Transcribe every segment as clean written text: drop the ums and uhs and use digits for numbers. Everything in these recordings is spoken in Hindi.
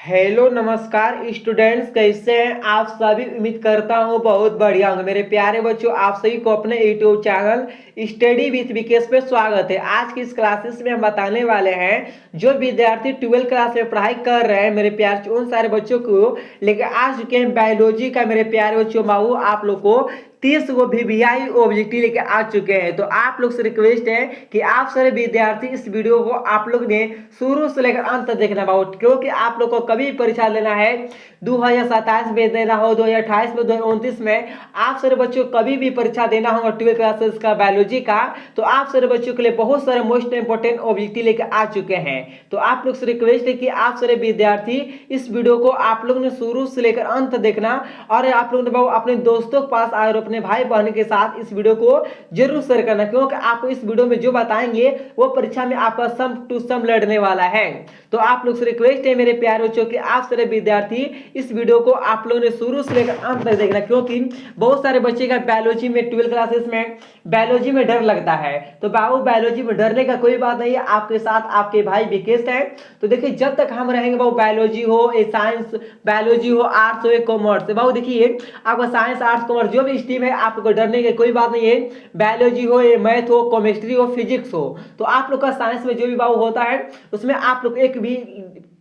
हेलो नमस्कार स्टूडेंट्स, कैसे हैं आप सभी। उम्मीद करता हूँ बहुत बढ़िया होंगे। मेरे प्यारे बच्चों, आप सभी को अपने YouTube channel study with Vikesh पे स्वागत है। आज की इस क्लासेस में हम बताने वाले हैं जो विद्यार्थी 12th क्लास में पढ़ाई कर रहे हैं मेरे प्यारे, उन सारे बच्चों को लेकर आ चुके हैं बायोलॉजी का। मेरे प्यारे बच्चों, बाबू आप लोग को 30 वो वीवीआई ऑब्जेक्टिव लेके आ चुके हैं। तो आप लोग से रिक्वेस्ट है कि आप सारे विद्यार्थी इस वीडियो को आप लोग ने शुरू से लेकर अंत तक देखना होगा, क्योंकि आप लोग को कभी परीक्षा लेना है 2027 में देना हो, 2028 में, 2029 में, आप सारे बच्चों को कभी भी परीक्षा देना होगा 12 क्लासेस का बायोलॉजी का, तो आप सारे बच्चों के लिए बहुत सारे मोस्ट इंपोर्टेंट ऑब्जेक्टिव लेकर आ चुके हैं। तो आप लोग से रिक्वेस्ट है कि आप सारे विद्यार्थी इस वीडियो को आप लोग ने शुरू से लेकर अंत तक देखना, और आप लोग ने अपने दोस्तों के पास और अपने भाई बहन के साथ इस वीडियो को जरूर शेयर करना, क्योंकि आपको इस वीडियो में जो बताएंगे वो परीक्षा में आपका सम टू सम लड़ने वाला है। तो आप लोग से रिक्वेस्ट है मेरे प्यारे बच्चों कि आप सारे विद्यार्थी इस वीडियो को आप लोगों ने शुरू से लेकर अंत तक देखना, क्योंकि बहुत सारे बच्चे का बायोलॉजी में 12 क्लासेस में बायोलॉजी में डर लगता है। तो बाबू बायोलॉजी में डरने का कोई बात नहीं है, आपके साथ आपके भाई विकेश है। तो देखिए, जब तक हम रहेंगे बाबू, बायोलॉजी हो, साइंस बायोलॉजी हो, आर्ट्स हो, कॉमर्स, बाबू देखिए आपका साइंस आर्ट्स कॉमर्स जो भी स्ट्रीम है आपको डरने की कोई बात नहीं है। बायोलॉजी हो, मैथ हो, केमिस्ट्री हो, फिजिक्स हो, तो आप लोग का साइंस में जो भी बाबू होता है उसमें आप लोग एक भी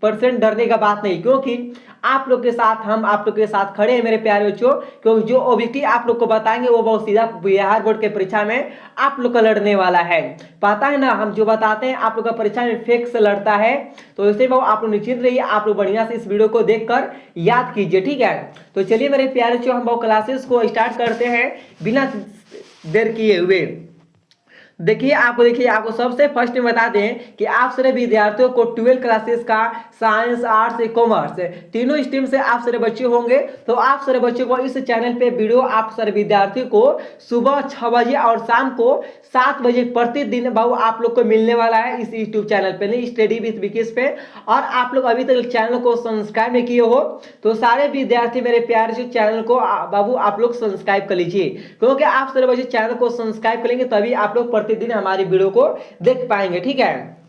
परसेंट डरने का बात नहीं, क्योंकि आप लोग के साथ हम आप लोग के साथ खड़े हैं मेरे प्यारे बच्चों। क्योंकि जो ऑब्जेक्टिव आप लोग को बताएंगे वो बहुत सीधा बिहार बोर्ड के परीक्षा में आप लोग का लड़ने वाला है। पता है ना, हम जो बताते हैं आप लोग का परीक्षा में फेक से लड़ता है। तो इसलिए बाबू आप लोग निश्चिंत रहिए, आप लोग बढ़िया से इस वीडियो को देखकर याद कीजिए, ठीक है। तो चलिए मेरे प्यारे बच्चों, हम बाबू क्लासेस को स्टार्ट करते हैं बिना देर किए हुए। देखिए आपको सबसे फर्स्ट में बता दें कि आप सारे विद्यार्थियों को 12 क्लासेस का साइंस आर्ट्स कॉमर्स तीनों स्ट्रीम से आप सारे बच्चे होंगे। तो आप सारे बच्चों को इस चैनल पे वीडियो आप सारे विद्यार्थियों को सुबह 6 बजे और शाम को 7 बजे प्रतिदिन बाबू आप लोग को मिलने वाला है इस यूट्यूब चैनल पे, नहीं स्टडी विथ विकेश पे। और आप लोग अभी तक चैनल को सब्सक्राइब नहीं किए हो तो सारे विद्यार्थी मेरे प्यारे से चैनल को बाबू आप लोग सब्सक्राइब कर लीजिए, क्योंकि आप सारे बच्चे चैनल को सब्सक्राइब करेंगे तभी आप लोग प्रतिदिन हमारी वीडियो को देख पाएंगे, ठीक है।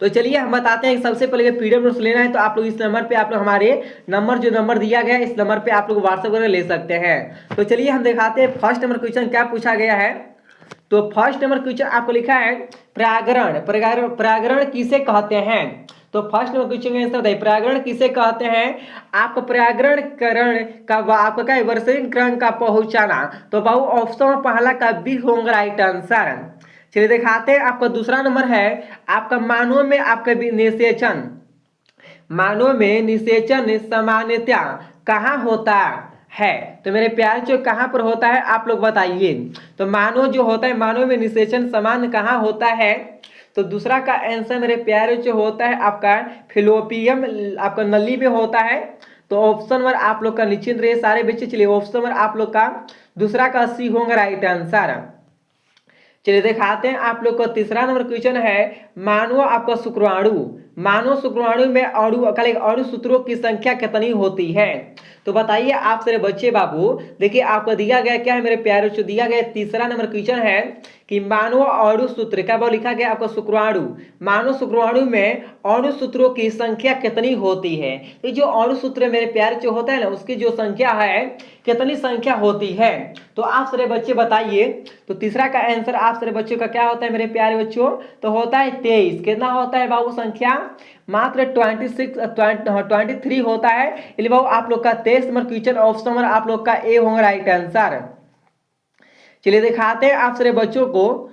तो चलिए हम बताते हैं। सबसे पहले पीडीएफ नोट्स लेना है तो आप लोग इस नंबर पे आप लोग हमारे नंबर दिया गया है, इस नंबर पे आप लोग व्हाट्सएप वगैरह ले सकते हैं। तो चलिए हम दिखाते हैं फर्स्ट नंबर क्वेश्चन क्या पूछा गया है। तो फर्स्ट नंबर क्वेश्चन आपको लिखा है परागण किसे कहते हैं। तो फर्स्ट नंबर क्वेश्चन का आंसर बताइए, परागण किसे कहते हैं। आपका परागण करण का आपका क्या है, वर्षीकरण का पहुंचाना। तो बाबू ऑप्शन पहला का बी होगा राइट आंसर। चलिए दिखाते हैं। आपका दूसरा नंबर है आपका मानव में आपका निषेचन सामान्यतया कहाँ होता है। तो मेरे प्यारे जो कहाँ पर होता है आप लोग बताइए। तो मानव जो होता है, मानव में निषेचन सामान्य कहाँ होता है। तो दूसरा का आंसर मेरे प्यारे जो होता है आपका फिलोपियम आपका नली में होता है। तो ऑप्शन नंबर आप लोग का निश्चिंत रहिए सारे बच्चे। चलिए ऑप्शन नंबर आप लोग का दूसरा का सी होगा राइट आंसर। चलिए दिखाते हैं आप लोग को तीसरा नंबर क्वेश्चन है मानव शुक्राणु में अणु सूत्रों की संख्या कितनी होती है। तो बताइए आप सारे बच्चे बाबू। देखिए आपको दिया गया क्या है मेरे प्यारे बच्चों, दिया गया तीसरा नंबर क्वेश्चन है कि मानव अणु सूत्र क्या वो लिखा गया आपका शुक्राणु, मानव शुक्राणु में अणु सूत्रों की संख्या कितनी होती है। तो जो अणु सूत्र मेरे प्यारे जो होता है ना उसकी जो संख्या है कितनी संख्या होती है। तो आप सारे बच्चे बताइए। तो तीसरा का आंसर आप सारे बच्चों का क्या होता है मेरे प्यारे बच्चों, तो होता है 23। कितना होता है बाबू संख्या, मात्र 23 होता है। इसलिए बाबू आप लोग का 23 नंबर क्वेश्चन ऑप्शन नंबर आप लोग का ए होगा राइट आंसर। चलिए दिखाते हैं आप सारे बच्चों को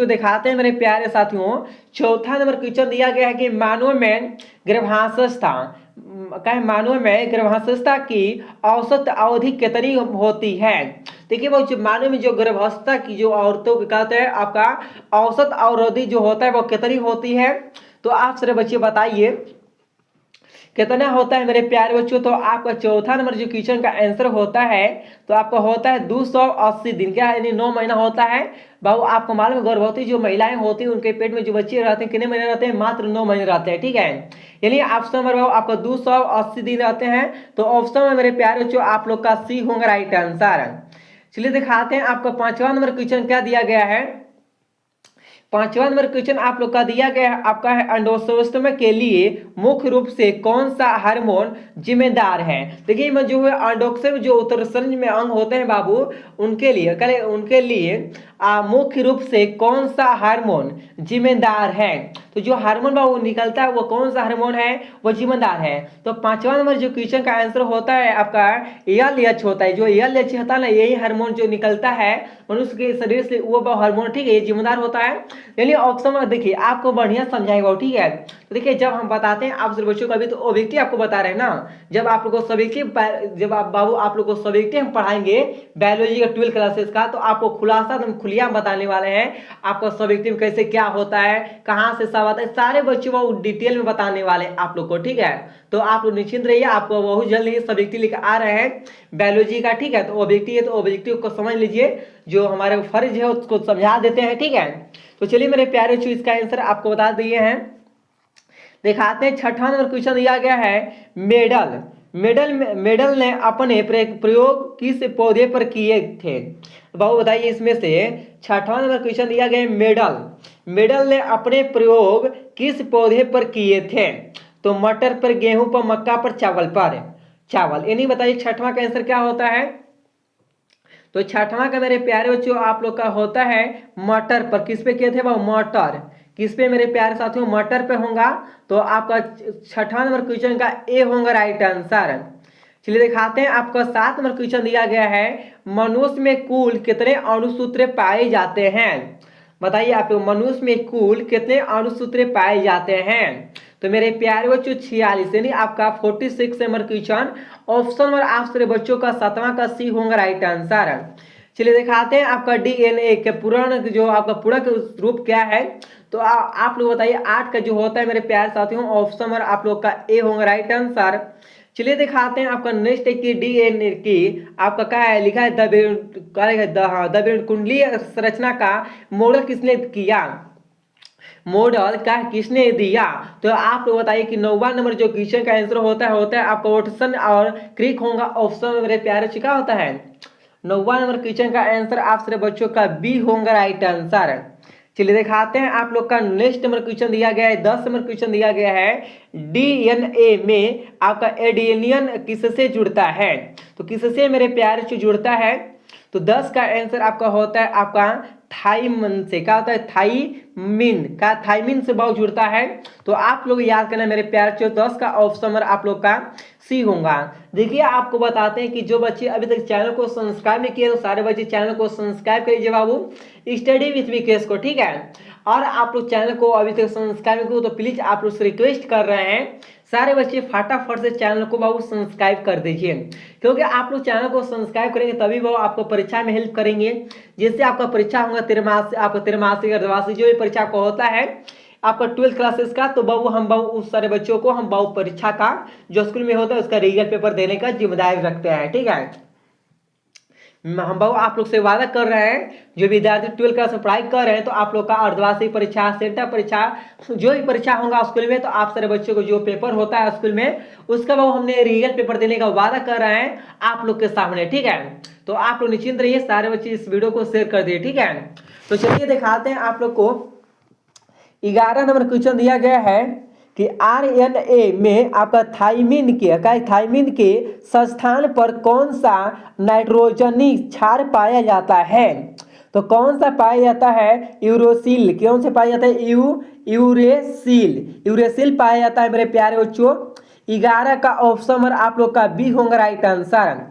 दिखाते हैं मेरे प्यारे साथियों। चौथा नंबर क्वेश्चन दिया गया है कि मानव में गर्भावस्था की औसत अवधि कितनी होती है। देखिए वो मानव में जो गर्भावस्था की जो औरतों को कहते हैं आपका औसत अवधि जो होता है वो कितनी होती है। तो आप सारे बच्चे बताइए कितना होता है मेरे प्यारे बच्चों। तो आपका चौथा नंबर जो क्वेश्चन का आंसर होता है तो आपका होता है 280 दिन, क्या यानी 9 महीना होता है। बाबू आपको मालूम है गर्भवती जो महिलाएं होती हैं उनके पेट में जो बच्चे रहते हैं कितने महीने रहते हैं, मात्र 9 महीने रहते हैं, ठीक है। यानी ऑप्शन नंबर बाबू आपका 280 दिन रहते हैं। तो ऑप्शन में मेरे प्यारे बच्चों आप लोग का सी होगा राइट आंसर। चलिए दिखाते हैं आपका पांचवा नंबर क्वेश्चन क्या दिया गया है। पांचवा नंबर क्वेश्चन आप लोग का दिया गया है, आपका है अंडोत्सव के लिए मुख्य रूप से कौन सा हार्मोन जिम्मेदार है। देखिए मैं जो है अंडोत्सव जो उत्तरसंज में अंग होते हैं बाबू, उनके लिए मुख्य रूप से कौन सा हार्मोन जिम्मेदार है। तो जो हार्मोन बाबू निकलता है वो कौन सा हार्मोन है, वो जिम्मेदार है। तो पांचवा नंबर जो क्वेश्चन का आंसर होता है आपका एलएच होता है। जो एलएच होता है ना, यही हार्मोन जो निकलता है मनुष्य के शरीर से, वो हार्मोन, ठीक है, ये जिम्मेदार होता है। यानी ऑप्शन में देखिए आपको बढ़िया समझाएगा, ठीक है। तो देखिए जब हम बताते हैं आप बच्चों को, अभी तो ऑब्जेक्टिव आपको बता रहे हैं ना, जब आप लोग को सब्जेक्टिव, जब आप बाबू आप लोग को सब्जेक्टिव हम पढ़ाएंगे बायोलॉजी का 12 क्लासेस का, तो आपको खुलासा एकदम खुलिया बताने वाले हैं। आपको सब्जेक्टिव कैसे क्या होता है, कहाँ से सब आता है, सारे बच्चों को डिटेल में बताने वाले हैं आप लोग को, ठीक है। तो आप लोग निश्चिंत रहिए, आपको बहुत जल्द ही सब्जेक्टिव लेकर आ रहे हैं बायोलॉजी का, ठीक है। तो ऑब्जेक्टिव है तो ऑब्जेक्टिव को समझ लीजिए, जो हमारे फर्ज है उसको समझा देते हैं, ठीक है। तो चलिए मेरे प्यारे बच्चों, इसका आंसर आपको बता दिए हैं। दिखाते हैं छठा नंबर क्वेश्चन दिया गया है मेडल ने अपने प्रयोग किस पौधे पर किए थे। तो बाबू बताइए इसमें से छठा नंबर क्वेश्चन दिया गया है मेडल ने अपने प्रयोग किस पौधे पर किए थे। तो मटर पर, गेहूं पर, मक्का पर, चावल। यानी बताइए छठवां का आंसर क्या होता है। तो छठवां का मेरे प्यारे बच्चों आप लोग का होता है मटर पर। किस पे किए थे वो, मटर। किस पे मेरे प्यारे साथियों, मटर पे होगा। तो आपका छठा नंबर क्वेश्चन का ए होगा राइट आंसर। चलिए दिखाते हैं, आपका 7 नंबर क्वेश्चन दिया गया है मनुष्य में कुल कितने अणुसूत्र पाए जाते हैं। बताइए आप लोग, मनुष्य में कुल कितने अणुसूत्र पाए जाते हैं। तो मेरे प्यारे बच्चों 46, यानी आपका 46 नंबर क्वेश्चन ऑप्शन नंबर आप सारे बच्चों का 7वां का सी होगा राइट आंसर। चलिए दिखाते हैं आपका डीएनए के पूर्ण, जो आपका पूरक रूप क्या है। तो आप लोग बताइए 8 का जो होता है मेरे प्यारे साथियों, ऑप्शन नंबर आप लोग का ए होगा राइट आंसर। चलिए दिखाते हैं आपका नेक्स्ट की डीएनए की, आपका क्या है लिखा है, द कुंडली संरचना का मॉडल किसने किया, मॉडल का किसने दिया। तो आप लोग बताइए कि 9वां नंबर जो क्वेश्चन का आंसर होता है आपका वॉटसन और क्रिक होगा। ऑप्शन मेरे प्यारे चिका होता है 9वां नंबर क्वेश्चन का आंसर आप सारे बच्चों का बी होगा राइट आंसर। चलिए दिखाते हैं आप लोग का नेक्स्ट नंबर क्वेश्चन दिया गया है, 10 नंबर क्वेश्चन दिया गया है डीएनए में आपका एडेनियन किससे जुड़ता है। तो किससे मेरे प्यारे से जुड़ता है। तो 10 का आंसर आपका होता है आपका थाइमिन से। क्या होता है, थाइमिन से बहुत जुड़ता है। तो आप लोग याद करना मेरे प्यारे बच्चों, 10 का ऑप्शन आप लोग का सी होगा। देखिए आपको बताते हैं कि जो बच्चे अभी तक चैनल को सब्सक्राइब नहीं किए, तो सारे बच्चे चैनल को सब्सक्राइब करिए बाबू, स्टडी विथ विकेश को, ठीक है। और आप लोग चैनल को अभी तक सब्सक्राइब नहीं किए तो प्लीज आप लोग से रिक्वेस्ट कर रहे हैं, सारे बच्चे फटाफट से चैनल को बाबू सब्सक्राइब कर दीजिए, क्योंकि आप लोग चैनल को सब्सक्राइब करेंगे तभी वो आपको परीक्षा में हेल्प करेंगे। जैसे आपका परीक्षा होगा तिरमासी अर्धवार्षिक जो भी परीक्षा को होता है आपका 12 क्लासेस का, तो बाबू उस सारे बच्चों को हम बाबू परीक्षा का जो स्कूल में होता है उसका रिजल्ट पेपर देने का जिम्मेदारी रखते हैं, ठीक है। हम बाबू आप लोग से वादा कर रहे हैं, जो विद्यार्थी 12 क्लास में पढ़ाई कर रहे हैं, तो आप लोग का अर्धवार्षिक परीक्षा, सेंटर परीक्षा, जो भी परीक्षा होगा स्कूल में, तो आप सारे बच्चों को जो पेपर होता है स्कूल में उसका बाबू हमने रियल पेपर देने का वादा कर रहे हैं आप लोग के सामने, ठीक है। तो आप लोग निश्चिंत रहिए, सारे बच्चे इस वीडियो को शेयर कर दिए, ठीक है। तो चलिए दिखाते हैं आप लोग को 11 नंबर क्वेश्चन दिया गया है कि आरएनए में आपका थाइमिन के स्थान पर कौन सा नाइट्रोजनी क्षार पाया जाता है। तो कौन सा पाया जाता है, यूरोसिल। कौन से पाया जाता है, यूरेसिल पाया जाता है मेरे प्यारे बच्चों। 11 का ऑप्शन आप लोग का बी होगा राइट आंसर।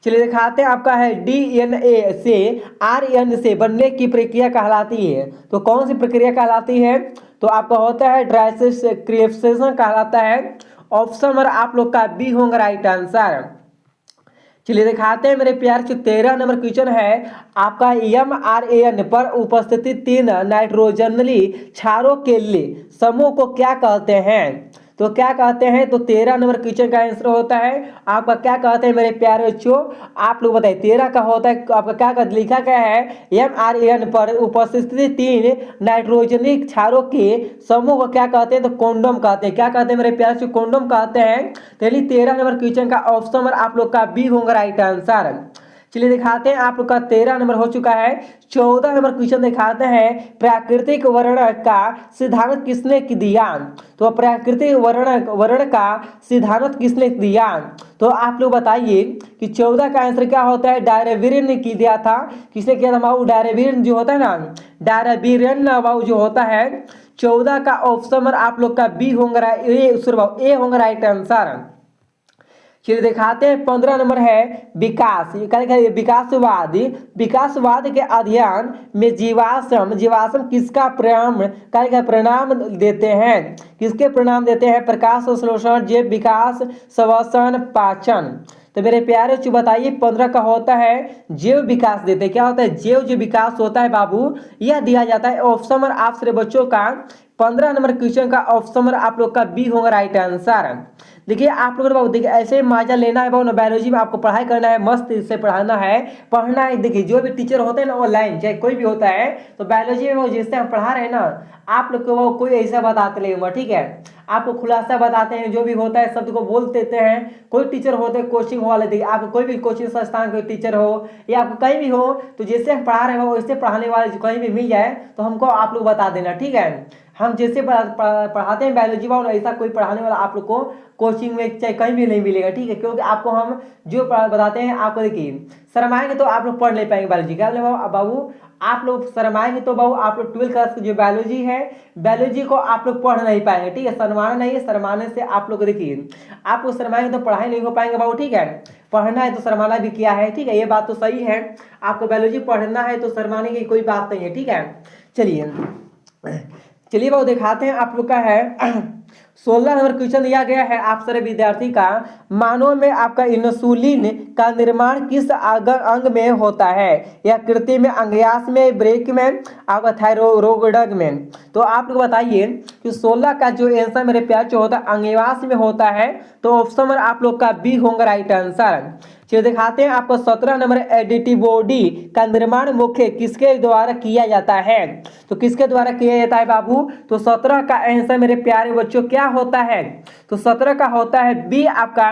चलिए दिखाते हैं, आपका है डीएनए से आरएनए से बनने की प्रक्रिया कहलाती है। तो कौन सी प्रक्रिया कहलाती है, तो आपका होता है ट्रांसक्रिप्शन कहलाता है। ऑप्शन नंबर आप लोग का बी होगा राइट आंसर। चलिए दिखाते हैं मेरे प्यार से 13 नंबर क्वेश्चन है आपका एमआरएन पर उपस्थिति 3 नाइट्रोजनली क्षारों के लिए समूह को क्या कहते हैं। तो क्या कहते हैं, तो 13 नंबर क्वेश्चन का आंसर होता है आपका क्या कहते हैं मेरे प्यारे बच्चों, आप लोग बताइए। 13 का होता है आपका क्या लिखा गया है, एमआरएन पर उपस्थिति 3 नाइट्रोजनी क्षारों के समूह को क्या कहते हैं, तो कॉन्डोम कहते हैं। क्या कहते हैं मेरे प्यारे बच्चों, कॉन्डोम कहते हैं। चलिए 13 नंबर क्वेश्चन का ऑप्शन नंबर आप लोग का बी होगा राइट आंसर। चलिए दिखाते हैं आप लोग का 13 नंबर हो चुका है। 14 नंबर क्वेश्चन दिखाते हैं, प्राकृतिक वर्ण का सिद्धांत किसने दिया? तो प्राकृतिक वर्ण का सिद्धांत किसने दिया? तो आप लोग बताइए कि 14 का आंसर क्या होता है। डायरवियन ने दिया था। किसने किया था बाबू? डायरवियन जो होता है ना, डायरवियन बाबू जो होता है। 14 का ऑप्शन आप लोग का बी होगा, ए होगा राइट आंसर। चलिए दिखाते हैं 15 नंबर है विकास। विकासवाद। विकासवाद के अध्ययन में जीवाश्म किसका परिणाम देते हैं? किसके परिणाम देते हैं? प्रकाश संश्लेषण, जैव विकास, श्वसन, पाचन। तो मेरे प्यारे बच्चों बताइए 15 का होता है जैव विकास देते हैं। क्या होता है? जैव जो विकास होता है बाबू, यह दिया जाता है। ऑप्शन नंबर आप सारे बच्चों का 15 नंबर क्वेश्चन का ऑप्शन नंबर आप लोग का बी होगा राइट आंसर। देखिए आप लोगों को देखिए ऐसे मजा लेना है बाबू, बायोलॉजी में आपको पढ़ाई करना है, मस्त इससे पढ़ाना है। देखिए जो भी टीचर होते हैं ना ऑनलाइन, चाहे कोई भी होता है, तो बायोलॉजी में वो जिससे हम पढ़ा रहे हैं ना, आप लोग को वो कोई ऐसा बताते नहीं होगा, ठीक है। आपको खुलासा बताते हैं, जो भी होता है शब्द को बोल देते हैं। कोई टीचर होते हैं कोचिंग वाले, देखिए आप कोई भी कोचिंग संस्थान कोई टीचर हो या आपको कहीं भी हो, तो जैसे हम पढ़ा रहे हो वैसे पढ़ाने वाले कहीं भी मिल जाए तो हमको आप लोग बता देना, ठीक है। हम जैसे पढ़ाते हैं बायोलॉजी वाला, ऐसा कोई पढ़ाने वाला आप लोग को कोचिंग में चाहे कहीं भी नहीं मिलेगा, ठीक है। क्योंकि आपको हम जो बताते हैं, आपको देखिए शर्माएंगे तो आप लोग पढ़ नहीं पाएंगे बायोलॉजी। क्या बोले बाबू? आप लोग शर्माएंगे तो बाबू आप लोग 12 क्लास की जो बायोलॉजी है, बायोलॉजी को आप लोग पढ़ नहीं पाएंगे, ठीक है। शर्माना नहीं है, शर्माने से आप लोग देखिए आप लोग शर्माएंगे तो पढ़ाई नहीं हो पाएंगे बाबू, ठीक है। पढ़ना है तो शर्माना भी किया है, ठीक है। ये बात तो सही है, आपको बायोलॉजी पढ़ना है तो शर्माने की कोई बात नहीं है, ठीक है। चलिए बाबू दिखाते हैं आप लोग का है 16 नंबर क्वेश्चन दिया गया है आप सारे विद्यार्थी का। मानव में आपका इंसुलिन का निर्माण किस अंग में होता है? या कृत्रिम में, अंगयास में, ब्रेक में, आपका थायरोइड में? तो आप लोग बताइए कि 16 का जो आंसर मेरे प्यार जो होता है अंगयास में होता है। तो ऑप्शन में आप लोग का बी होगा राइट आंसर। चलिए दिखाते हैं आपको 17 नंबर, एंटीबॉडी का निर्माण मुख्य किसके द्वारा किया जाता है? तो किसके द्वारा किया जाता है बाबू? तो 17 का आंसर मेरे प्यारे बच्चों क्या होता है? तो 17 का होता है बी आपका।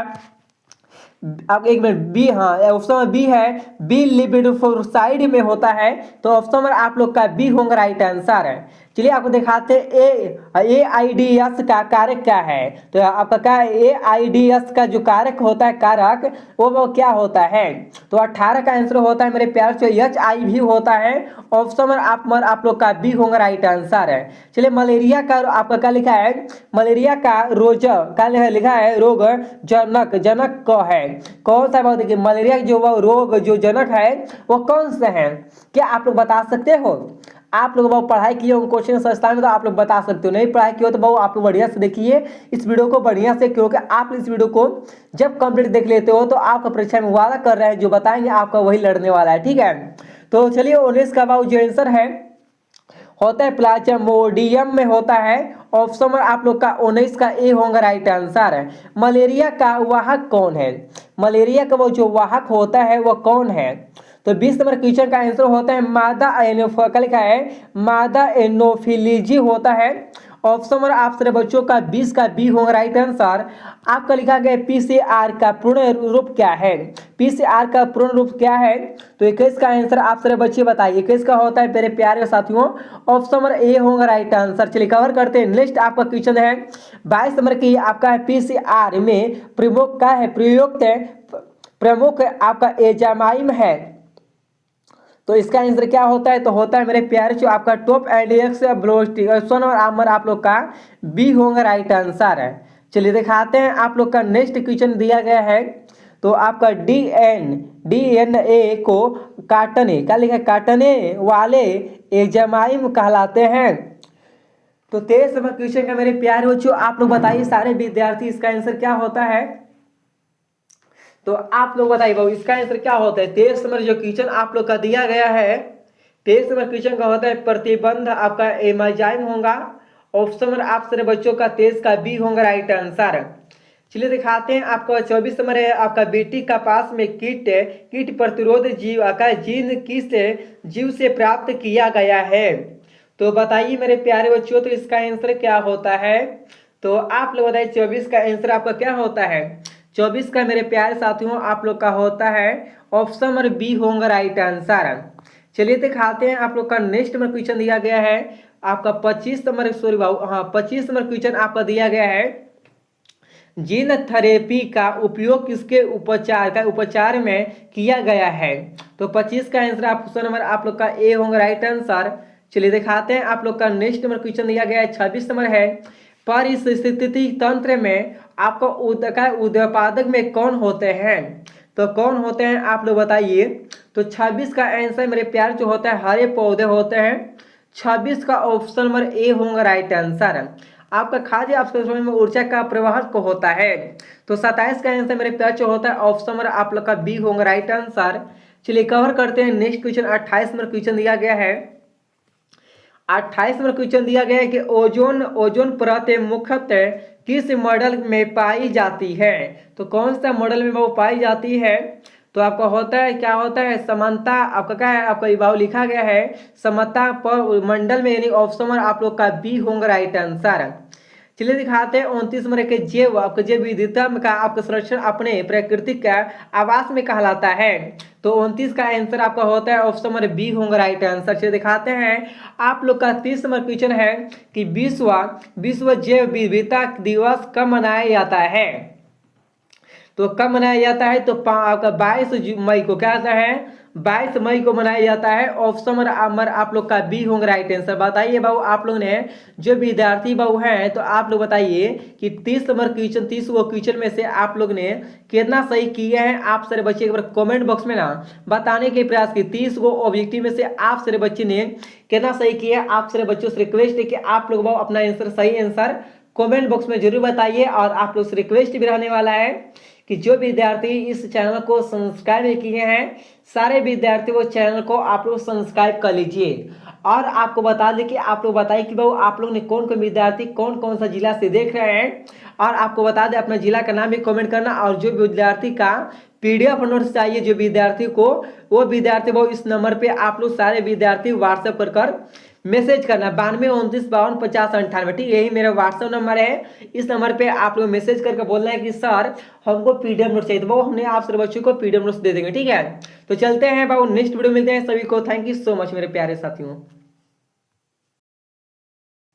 अब एक मिनट, बी, हाँ ऑप्शन बी है, बी लिपिडोफोसाइड में होता है। तो ऑप्शन आप लोग का बी होगा राइट आंसर है। चलिए आपको दिखाते हैं AIDS का कारक क्या है। तो आपका क्या AIDS का जो कारक होता है, कारक वो क्या होता है? तो 18 का आंसर होता है मेरे प्यार से HIV होता है। ऑप्शन आप लोग का बी होगा राइट आंसर है। चलिए मलेरिया का आपका क्या लिखा है? मलेरिया का क्या लिखा है? रोग जनक को है। कौन सा बात? देखिए मलेरिया जो रोग जो जनक है वो कौन सा है? क्या आप लोग बता सकते हो? आप लोग बहुत पढ़ाई किए हो कोचिंग संस्थान में, तो आप लोग बता सकते हो। नहीं पढ़ाई किए हो तो बहुत आप लोग बढ़िया से देखिए इस वीडियो को बढ़िया से, क्योंकि आप इस वीडियो को जब कंप्लीट देख लेते हो तो आपका परीक्षा में वादा कर रहे हैं जो बताएंगे आपका वही लड़ने वाला है, ठीक है। तो चलिए 19 का बाबू जो आंसर है होता है प्लाज्मोडियम में होता है। ऑप्शन आप लोग का 19 का ए होगा राइट आंसर है। मलेरिया का वाहक कौन है? मलेरिया का वो जो वाहक होता है वो कौन है? तो 20 नंबर क्वेश्चन का आंसर होता है मादा एनोफिलीजी होता है। ऑप्शन नंबर आप सारे बच्चों का 20 का बी होगा राइट आंसर। आपका लिखा गया PCR का पूर्ण रूप क्या है? PCR का पूर्ण रूप क्या है? तो 21 का आंसर आप सारे बच्चे बताइए 21 का होता है मेरे प्यारे साथियों। ऑप्शन नंबर ए होगा राइट आंसर। चलिए कवर करते हैं। नेक्स्ट आपका क्वेश्चन है 22 नंबर की आपका है PCR में प्रमुख आपका एंजाइम है। तो इसका आंसर क्या होता है? तो होता है मेरे प्यारे जो आपका टॉप एंडियक्स ब्लोस्टिक सोन और आमर आप लोग का बी होगा राइट आंसर है। चलिए दिखाते हैं आप लोग का नेक्स्ट क्वेश्चन दिया गया है। तो आपका DNA को काटने क्या लिखा है? काटने वाले एंजाइम कहलाते हैं। तो 23 नंबर क्वेश्चन का मेरे प्यारे बच्चों आप लोग बताइए सारे विद्यार्थी इसका आंसर क्या होता है? तो आप लोग बताइए बाबू इसका आंसर क्या होता है? 23 नंबर जो क्वेश्चन आप लोग का दिया गया है, 23 नंबर क्वेश्चन का होता है प्रतिबंध आपका एमाजाइम होगा। ऑप्शन नंबर आप सारे बच्चों का 23 का बी होगा राइट आंसर। चलिए दिखाते हैं आपका 24 नंबर है आपका बेटी का पास में कीट प्रतिरोध जीव का जीन किस जीव से प्राप्त किया गया है? तो बताइए मेरे प्यारे बच्चों तो इसका आंसर क्या होता है? तो आप लोग बताइए 24 का आंसर आपका क्या होता है? 24 का मेरे प्यारे साथियों आप लोग का होता है ऑप्शन नंबर बी होगा राइट आंसर। चलिए दिखाते हैं आप लोग का नेक्स्ट नंबर क्वेश्चन दिया गया है आपका 25 नंबर, सॉरी बाबू, हाँ 25 नंबर क्वेश्चन आपका दिया गया है, जीन थेरेपी का उपयोग किसके उपचार में किया गया है। तो 25 का आंसर ऑप्शन नंबर आप लोग का ए होगा राइट आंसर। चलिए दिखाते हैं आप लोग का नेक्स्ट नंबर क्वेश्चन दिया गया है 26 नंबर है, पारिस्थितिकी तंत्र में आपका उत्पादक में कौन होते हैं। तो कौन होते हैं आप लोग बताइए। तो 26 का आंसर मेरे प्यार जो होता है हरे पौधे होते हैं। 26 का ऑप्शन नंबर ए होगा राइट आंसर। आपका खाद्य आपके शरीर में ऊर्जा का प्रवाह को होता है। तो 27 का आंसर मेरे प्यार जो होता है ऑप्शन नंबर आप लोग का बी होगा राइट आंसर। चलिए कवर करते हैं नेक्स्ट क्वेश्चन 28 नंबर क्वेश्चन दिया गया है। 28 नंबर क्वेश्चन दिया गया है कि ओजोन परत मुख्यतः किस मॉडल में पाई जाती है। तो कौन सा मॉडल में वो पाई जाती है। तो आपका होता है क्या होता है समानता, आपका क्या है आपका विभाग लिखा गया है समता पर मंडल में, यानी ऑप्शन नंबर आप लोग का बी होगा राइट आंसर। चलिए दिखाते हैं 29 नंबर के जैव आपका जैव विविधता का आपका संरक्षण अपने प्राकृतिक का आवास में कहलाता है। तो 29 का आंसर आपका होता है ऑप्शन नंबर बी होगा राइट आंसर। चलिए दिखाते हैं आप लोग का 30 नंबर क्वेश्चन है कि विश्व जैव विविधता दिवस कब मनाया जाता है। तो कब मनाया जाता है। तो आपका 22 मई को क्या आता है 22 मई को मनाया जाता है। ऑप्शन नंबर आप लोग का बी होगा राइट आंसर। बताइए बाबू आप लोग ने जो विद्यार्थी बाबू हैं तो आप लोग बताइए कि 30 नंबर क्वेश्चन 30 वो क्वेश्चन में से आप लोग ने कितना सही किए हैं। आप सारे बच्चे एक बार कमेंट बॉक्स में ना बताने के प्रयास की 30 को ऑब्जेक्टिव में से आप सारे बच्चे ने कितना सही किया। आप सारे बच्चों से रिक्वेस्ट है कि आप लोग बाबू अपना आंसर सही आंसर कमेंट बॉक्स में जरूर बताइए। और आप लोग से रिक्वेस्ट भी रहने वाला है कि जो विद्यार्थी इस चैनल को सब्सक्राइब नहीं किए हैं सारे विद्यार्थी वो चैनल को आप लोग सब्सक्राइब कर लीजिए। और आपको बता दें कि आप लोग बताइए कि भाई आप लोग ने कौन कौन विद्यार्थी कौन कौन सा जिला से देख रहे हैं। और आपको बता दें अपना जिला का नाम भी कमेंट करना। और जो विद्यार्थी का पीडीएफ नोट्स चाहिए जो विद्यार्थी को, वो विद्यार्थी वो इस नंबर पे आप लोग सारे विद्यार्थी व्हाट्सएप कर मैसेज करना 9229525098। ठीक यही मेरा व्हाट्सएप नंबर है। इस नंबर पे आप लोग मैसेज करके बोलना है कि सर हमको पीडीएफ नोट्स चाहिए, तो वो हमने आप सभी बच्चों को पीडीएफ नोट्स दे देंगे। ठीक है तो चलते हैं बाबू नेक्स्ट वीडियो मिलते हैं सभी को। थैंक यू सो मच मेरे प्यारे साथियों।